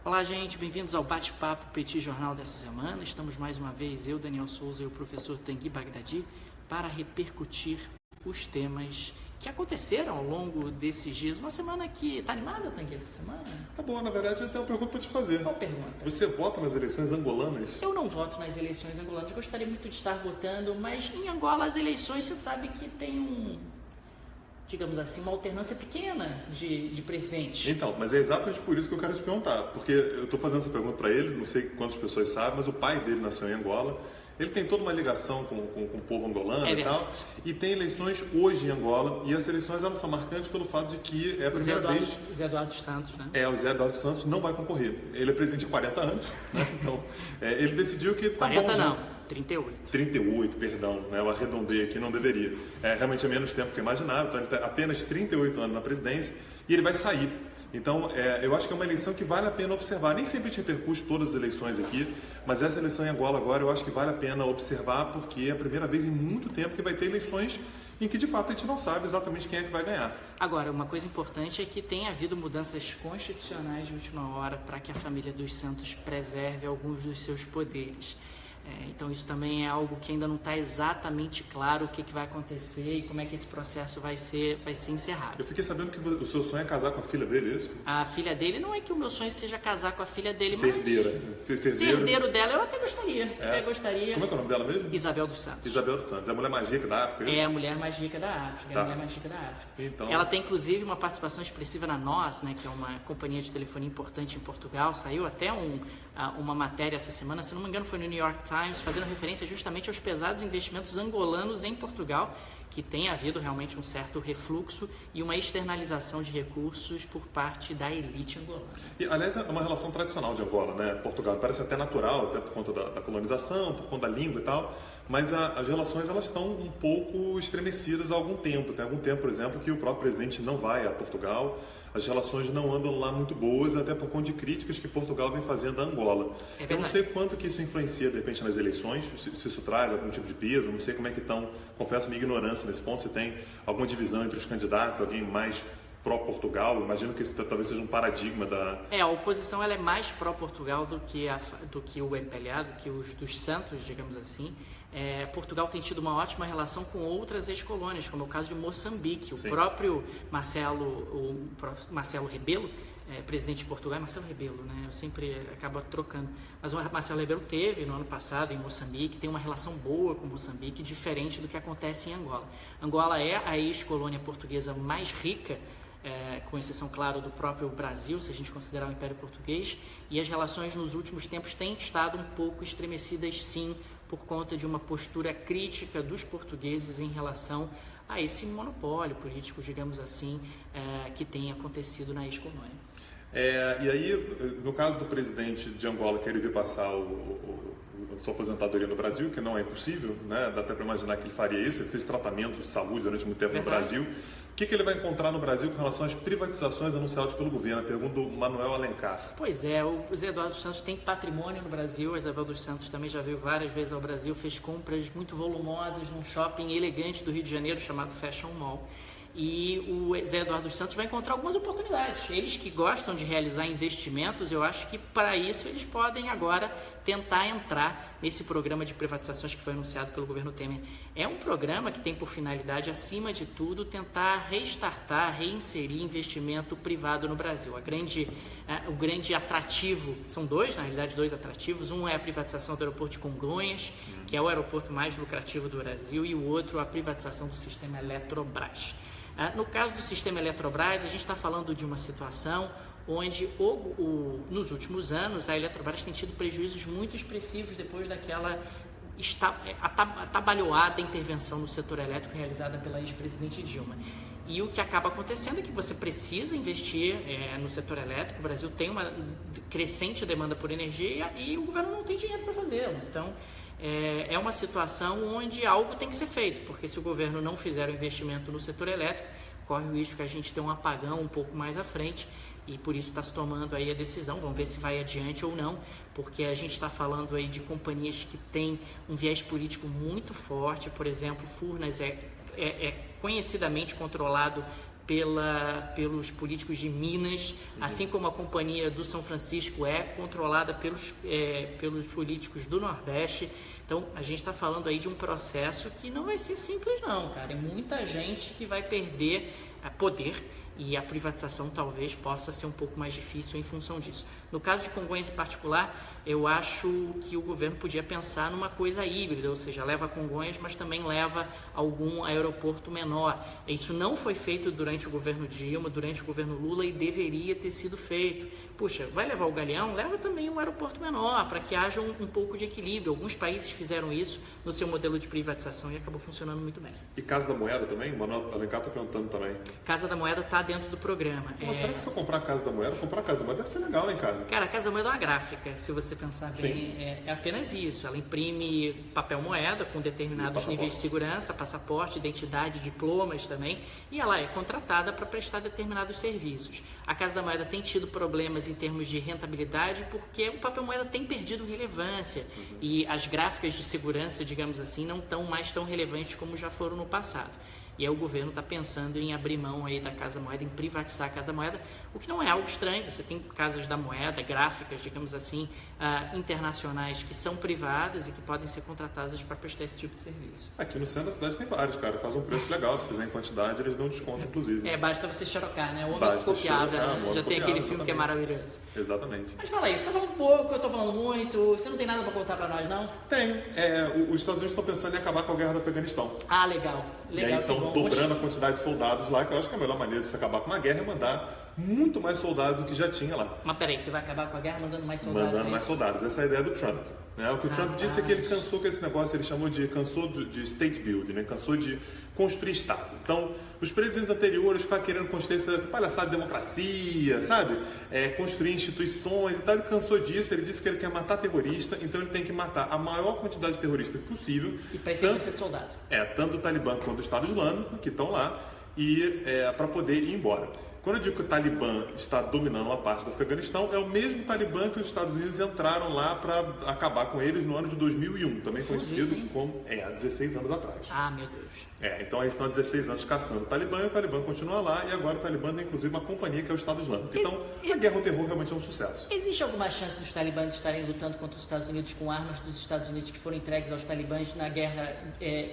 Olá, gente, bem-vindos ao Bate-Papo Petit Jornal dessa semana. Estamos mais uma vez, eu, Daniel Souza e o professor Tanguy Bagdadi, para repercutir os temas que aconteceram ao longo desses dias. Uma semana que... Tá animada, Tanguy, essa semana? Tá bom, na verdade eu tenho uma pergunta para te fazer. Qual pergunta? Você vota nas eleições angolanas? Eu não voto nas eleições angolanas, gostaria muito de estar votando, mas em Angola as eleições, você sabe que tem digamos assim, uma alternância pequena de presidente. Então, mas é exatamente por isso que eu quero te perguntar, porque eu estou fazendo essa pergunta para ele, não sei quantas pessoas sabem, mas o pai dele nasceu em Angola, ele tem toda uma ligação com o povo angolano e tal, e tem eleições hoje em Angola, e as eleições elas são marcantes pelo fato de que é a primeira vez... O Zé Eduardo Santos, né? O Zé Eduardo Santos não vai concorrer. Ele é presidente há 40 anos, né? Então, ele decidiu que... 40 não. 38. 38, perdão, né? Eu arredondei aqui, não deveria. Realmente é menos tempo que eu imaginava, então ele está apenas 38 anos na presidência e ele vai sair. Então, eu acho que é uma eleição que vale a pena observar. Nem sempre a gente repercute todas as eleições aqui, mas essa eleição em Angola agora eu acho que vale a pena observar, porque é a primeira vez em muito tempo que vai ter eleições em que de fato a gente não sabe exatamente quem é que vai ganhar. Agora, uma coisa importante é que tem havido mudanças constitucionais de última hora para que a família dos Santos preserve alguns dos seus poderes. Então isso também é algo que ainda não está exatamente claro o que vai acontecer e como é que esse processo vai ser encerrado. Eu fiquei sabendo que o seu sonho é casar com a filha dele, é isso? A filha dele, não é que o meu sonho seja casar com a filha dele, mas... Ser herdeiro dela eu até gostaria. Até gostaria. Como é que é o nome dela mesmo? Isabel dos Santos. Isabel dos Santos. É a mulher mais rica da África, é isso? É a mulher mais rica da África. Tá. É a mulher mais rica da África. Então... Ela tem inclusive uma participação expressiva na NOS, né, que é uma companhia de telefonia importante em Portugal. Saiu até uma matéria essa semana, se não me engano foi no New York Times, fazendo referência justamente aos pesados investimentos angolanos em Portugal, que tem havido realmente um certo refluxo e uma externalização de recursos por parte da elite angolana. E, aliás, é uma relação tradicional de Angola, né? Portugal parece até natural, até por conta da colonização, por conta da língua e tal, mas as relações elas estão um pouco estremecidas há algum tempo. Tem algum tempo, por exemplo, que o próprio presidente não vai a Portugal. As relações não andam lá muito boas, até por conta de críticas que Portugal vem fazendo a Angola. Eu não sei quanto que isso influencia, de repente, nas eleições, se isso traz algum tipo de peso, não sei como é que estão, confesso minha ignorância nesse ponto, se tem alguma divisão entre os candidatos, alguém mais pró-Portugal. Imagino que esse talvez seja um paradigma da... A oposição ela é mais pró-Portugal do que o MPLA, do que os dos Santos, digamos assim. Portugal tem tido uma ótima relação com outras ex-colônias, como é o caso de Moçambique. Sim. O próprio Marcelo Rebelo, presidente de Portugal, é Marcelo Rebelo, né? Eu sempre acabo trocando. Mas o Marcelo Rebelo teve no ano passado em Moçambique, tem uma relação boa com Moçambique, diferente do que acontece em Angola. Angola é a ex-colônia portuguesa mais rica, com exceção, claro, do próprio Brasil, se a gente considerar o Império Português, e as relações nos últimos tempos têm estado um pouco estremecidas, sim, por conta de uma postura crítica dos portugueses em relação a esse monopólio político, digamos assim, que tem acontecido na ex-colônia. E aí, no caso do presidente de Angola, que ele vir passar a sua aposentadoria no Brasil, que não é impossível, né? Dá até para imaginar que ele faria isso, ele fez tratamento de saúde durante muito tempo no Brasil. O que ele vai encontrar no Brasil com relação às privatizações anunciadas pelo governo? A pergunta do Manuel Alencar. Pois é, o Zé Eduardo dos Santos tem patrimônio no Brasil, a Isabel dos Santos também já veio várias vezes ao Brasil, fez compras muito volumosas num shopping elegante do Rio de Janeiro chamado Fashion Mall. E o Zé Eduardo dos Santos vai encontrar algumas oportunidades. Eles que gostam de realizar investimentos, eu acho que para isso eles podem agora tentar entrar nesse programa de privatizações que foi anunciado pelo governo Temer. É um programa que tem por finalidade, acima de tudo, tentar restartar, reinserir investimento privado no Brasil. O grande atrativo, são dois, na realidade, dois atrativos. Um é a privatização do aeroporto de Congonhas, que é o aeroporto mais lucrativo do Brasil, e o outro a privatização do sistema Eletrobras. No caso do sistema Eletrobras, a gente está falando de uma situação onde, nos últimos anos, a Eletrobras tem tido prejuízos muito expressivos depois daquela atabalhoada intervenção no setor elétrico realizada pela ex-presidente Dilma. E o que acaba acontecendo é que você precisa investir no setor elétrico. O Brasil tem uma crescente demanda por energia e o governo não tem dinheiro para fazê-lo. Então, é uma situação onde algo tem que ser feito, porque se o governo não fizer o investimento no setor elétrico, corre o risco que a gente tenha um apagão um pouco mais à frente, e por isso está se tomando aí a decisão. Vamos ver se vai adiante ou não, porque a gente está falando aí de companhias que têm um viés político muito forte. Por exemplo, Furnas é conhecidamente controlado pelos políticos de Minas, assim como a companhia do São Francisco é controlada pelos políticos do Nordeste. Então, a gente está falando aí de um processo que não vai ser simples não, cara. É muita gente que vai perder poder e a privatização talvez possa ser um pouco mais difícil em função disso. No caso de Congonhas em particular, eu acho que o governo podia pensar numa coisa híbrida, ou seja, leva Congonhas, mas também leva algum aeroporto menor. Isso não foi feito durante o governo Dilma, durante o governo Lula e deveria ter sido feito. Puxa, vai levar o Galeão? Leva também um aeroporto menor, para que haja um pouco de equilíbrio. Alguns países fizeram isso no seu modelo de privatização e acabou funcionando muito bem. E Casa da Moeda também? O Manuel Alencar está perguntando também. Casa da Moeda está dentro do programa. Mas será que se eu comprar a Casa da Moeda, comprar a Casa da Moeda deve ser legal, hein, cara? Cara, a Casa da Moeda é uma gráfica, se você pensar bem, é apenas isso. Ela imprime papel moeda com determinados níveis de segurança, passaporte, identidade, diplomas também, e ela é contratada para prestar determinados serviços. A Casa da Moeda tem tido problemas em termos de rentabilidade porque o papel moeda tem perdido relevância e as gráficas de segurança, digamos assim, não estão mais tão relevantes como já foram no passado. E aí o governo está pensando em abrir mão aí da Casa da Moeda, em privatizar a Casa da Moeda, o que não é algo estranho. Você tem casas da moeda, gráficas, digamos assim, internacionais que são privadas e que podem ser contratadas para prestar esse tipo de serviço. Aqui no centro da cidade tem vários, cara. Faz um preço legal. Se fizer em quantidade, eles dão desconto, inclusive. Basta você xerocar, né? O homem copiável, né? Já tem aquele filme que é maravilhoso. Exatamente. Mas fala aí, você está falando pouco, eu estou falando muito, você não tem nada para contar para nós, não? Tem. Os Estados Unidos estão pensando em acabar com a guerra do Afeganistão. Ah, legal. E aí estão dobrando a quantidade de soldados lá, que eu acho que a melhor maneira de se acabar com uma guerra é mandar muito mais soldados do que já tinha lá. Mas peraí, você vai acabar com a guerra mandando mais soldados? Mandando mais soldados. Essa é a ideia do Trump. Né? O que o Trump disse é que ele cansou com esse negócio, ele chamou cansou de state building, né? Cansou de construir Estado. Então, os presidentes anteriores ficaram querendo construir essa palhaçada de democracia, sabe? Construir instituições e tal. Ele cansou disso, ele disse que ele quer matar terrorista, então ele tem que matar a maior quantidade de terroristas possível. E precisa ser de soldado. Tanto do Talibã quanto do Estado Islâmico, que estão lá, e para poder ir embora. Quando eu digo que o Talibã está dominando uma parte do Afeganistão, é o mesmo Talibã que os Estados Unidos entraram lá para acabar com eles no ano de 2001, também conhecido como há 16 anos atrás. Ah, meu Deus. Então eles estão há 16 anos caçando o Talibã e o Talibã continua lá, e agora o Talibã tem inclusive uma companhia que é o Estado Islâmico. Então a guerra ao terror realmente é um sucesso. Existe alguma chance dos talibãs estarem lutando contra os Estados Unidos com armas dos Estados Unidos que foram entregues aos talibãs na guerra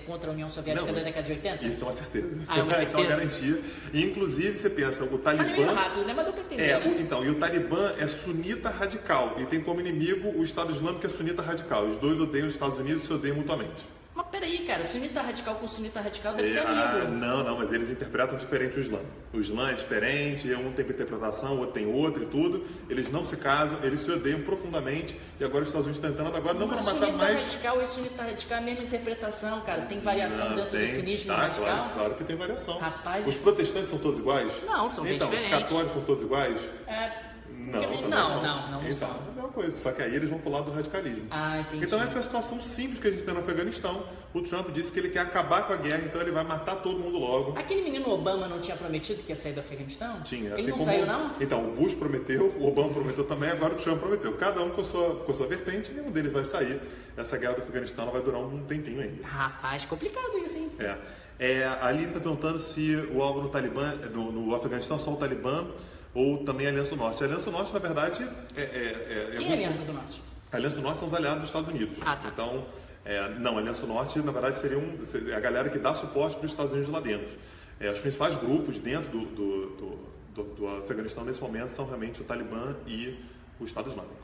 contra a União Soviética da década de 80? Isso é uma certeza. É uma certeza. Isso é uma garantia. E inclusive você pensa, o Talibã... Falei meio rápido, né? Mas deu pra entender, né? Então, e o Talibã é sunita radical e tem como inimigo o Estado Islâmico, que é sunita radical. Os dois odeiam os Estados Unidos e se odeiam mutuamente. Mas peraí, cara, sunita radical com sunita radical deve ser amigo. Não, mas eles interpretam diferente o Islã. O Islã é diferente, um tem interpretação, o outro tem outra e tudo. Eles não se casam, eles se odeiam profundamente e agora os Estados Unidos estão tentando agora não para matar mais... radical e sunita radical é a mesma interpretação, cara. Tem variação dentro do sunismo radical? Claro que tem variação. Rapaz, os protestantes são todos iguais? Não, são bem diferentes. Os católicos são todos iguais? Não então, são. É a mesma coisa, só que aí eles vão pro lado do radicalismo. Entendi. Então essa é a situação simples que a gente tem no Afeganistão. O Trump disse que ele quer acabar com a guerra, então ele vai matar todo mundo logo. Aquele menino Obama não tinha prometido que ia sair do Afeganistão? Tinha. Ele não saiu, não? Então, o Bush prometeu, o Obama prometeu também, agora o Trump prometeu. Cada um com a sua vertente, nenhum deles vai sair. Essa guerra do Afeganistão ela vai durar um tempinho ainda. Rapaz, complicado isso, hein? A Aline está perguntando se o alvo no Talibã, no Afeganistão, só o Talibã ou também a Aliança do Norte. A Aliança do Norte, na verdade, Quem é a Aliança do Norte? A Aliança do Norte são os aliados dos Estados Unidos. Tá. Então, não, a Aliança do Norte, na verdade, seria a galera que dá suporte para os Estados Unidos lá dentro. Os principais grupos dentro do Afeganistão, nesse momento, são realmente o Talibã e o Estado Islâmico.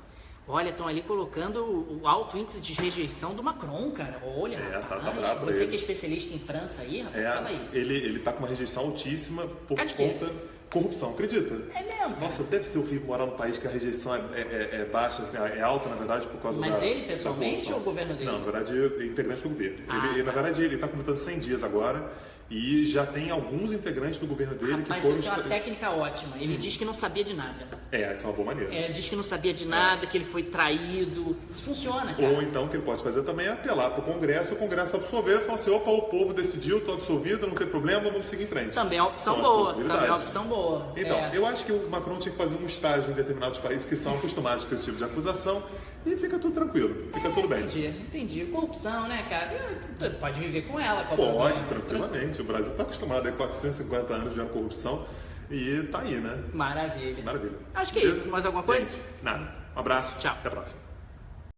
Olha, estão ali colocando o alto índice de rejeição do Macron, cara. Olha, rapaz, tá bravo você ele. que é especialista em França aí, rapaz, fala aí. Ele tá com uma rejeição altíssima por conta... Corrupção, acredita? É mesmo? Nossa, deve ser horrível morar num país que a rejeição é baixa, assim, é alta, na verdade, por causa Mas ele, pessoalmente, ou o governo dele? Não, na verdade, é integrante do governo. Na verdade, ele está completando 100 dias agora e já tem alguns integrantes do governo dele que foram... Mas ele tem uma técnica ótima. Ele diz que não sabia de nada. Essa é uma boa maneira. Diz que não sabia de nada, que ele foi traído. Isso funciona, cara. Ou então, o que ele pode fazer também é apelar para o Congresso absolver e falar assim, opa, o povo decidiu, estou absolvido, não tem problema, vamos seguir em frente. Também é uma opção boa. Então, eu acho que o Macron tinha que fazer um estágio em determinados países que são acostumados com esse tipo de acusação e fica tudo tranquilo, fica tudo bem. Entendi. Corrupção, né, cara? Pode viver com ela. Pode, tranquilamente. O Brasil está acostumado a 450 anos de corrupção e tá aí, né? Maravilha. Maravilha. Acho que é isso. Mais alguma coisa? Nada. Um abraço. Tchau. Até a próxima.